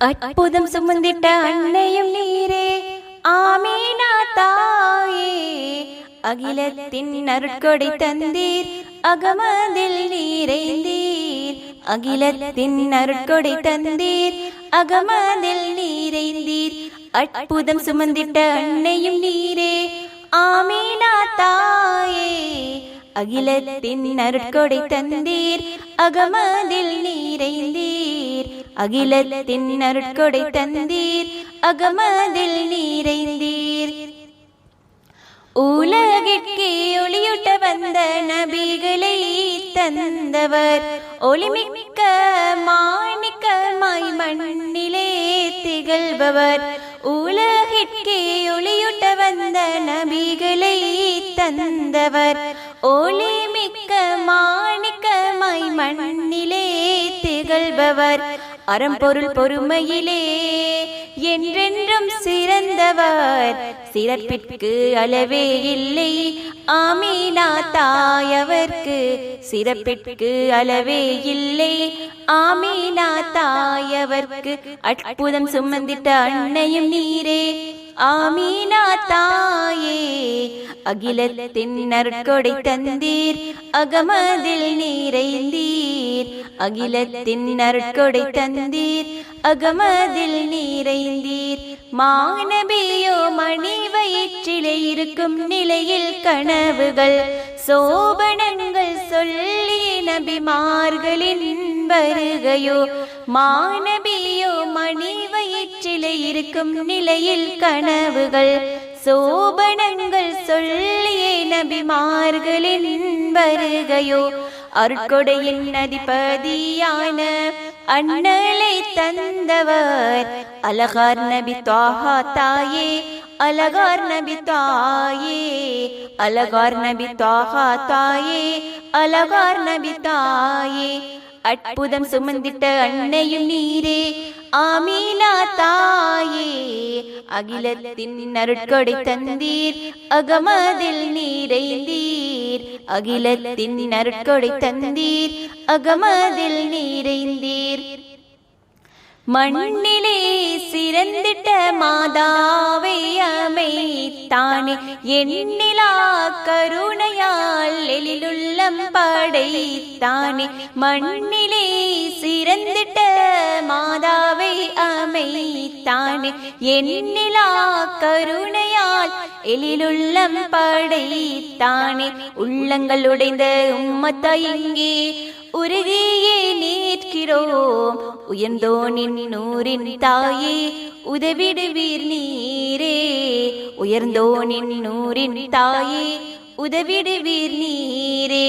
அற்புதம் சுமந்திட்ட அன்னையும் நீரே ஆமீனா தாயே. அகிலத்தின் அருட்கொடை தந்தீர், அகமதில் நீரைந்தீர். அகிலத்தின் அருட்கொடை தந்தீர், அகமதில் நீரைந்தீர். அற்புதம் சுமந்திட்ட அன்னையும் நீரே ஆமீனா தாயே. அகிலத்தின் அருட்கொடை தந்தீர், அகமதில் நீரைந்தீர். அகிலத்தின் அருட்கொடை தந்தீர், அகமதில் நீரைந்தீர். உலகிற்கே ஒளியூட்ட வந்த நபிகளை தந்தவர், ஒளிமிக்க மாணிக்கமாய் மண்ணிலே திகழ்பவர். உலகிற்கே ஒளியூட்ட வந்த நபிகளை தந்தவர், ஒளிமிக்க மாணிக்கமாய் மண்ணிலே திகழ்பவர். அறம்பொருள் பொறுமையிலே என்றென்றும் சிறந்தவர், சிறப்பிற்கு அளவே இல்லை ஆமீனா தாயவர்க்கு. சிறப்பிற்கு அளவே இல்லை ஆமீனா தாயவர்க்கு. அற்புதம் சுமந்திட்ட அன்னையும் நீரே ஆமீனா தாயே. அகிலத்தின் அருட்கொடை தந்தீர், அகமதில் நீரைந்தீர். அகிலத்தின் அருட்கொடை தந்தீர், அகமதில் நீரைந்தீர். மாநபியோ மணி வயிற்றிலே இருக்கும் நிலையில் கனவுகள் சோபனங்கள் சொல்லி நபிமார்களின் வருகையோ. மாநபியோ மணி வயிற்றிலே இருக்கும் நிலையில் கனவுகள் சோபனங்கள் சொல்லியே நபிமார்களின் வருகையோ. அருட்கொடையின் அதிபதியான அண்ணலை தந்தவர், அலகார் நபி தாஹா தாயே. அலகார் நபி தாயே, அலகார் நபி தாஹா தாயே. அலகார் நபி தாயே. அற்புதம் சுமந்திட்ட அன்னையும் நீரே ஆமீனா தாயே. அகிலத்தின் அருட்கொடை தந்தீர், அகமதில் நீரைந்தீர். அகிலத்தின் அருட்கொடை தந்தீர், அகமதில் நீரைந்தீர். மண்ணிலே சிறந்திட்ட மாதாவை அமைத்தானே, எண்ணிலா கருணையால் எழிலுள்ளம் படைத்தானே. மண்ணிலே சிறந்திட்ட மாதாவை அமைத்தானே, எண்ணிலா கருணையால் எழிலுள்ளம் படைத்தானே. உள்ளங்கள் உடைந்த உம்மத்தா இங்கே உருகியே நிற்கிறோம். உயர்ந்தோனின் நூரின் தாயே உதவிடுவீர் நீரே. உயர்ந்தோனின் நூரின் தாயே உதவிடுவீர் நீரே.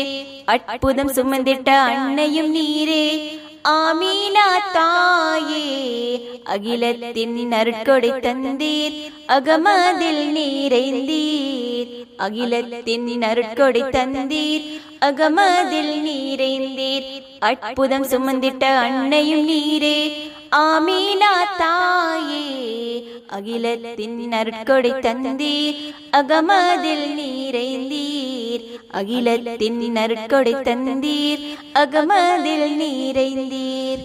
அற்புதம் சுமந்திட்ட அன்னையும் நீரே ஆமீனா தாயே. அகிலத்தின் அருட்கொடை தந்தீர், அகமதில் நீரைந்தீர். அகிலத்தின் அருட்கொடை தந்தீர், அகமதில் நீரைந்தீர். அற்புதம் சுமந்திட்ட அன்னையும் நீரே ஆமீனா தாயே. அகிலத்தின் அருட்கொடை தந்தீர், அகமதில் நீரைந்தீர். அகிலத்தின் அருட்கொடை தந்தீர், அகமதில் நீரைந்தீர்.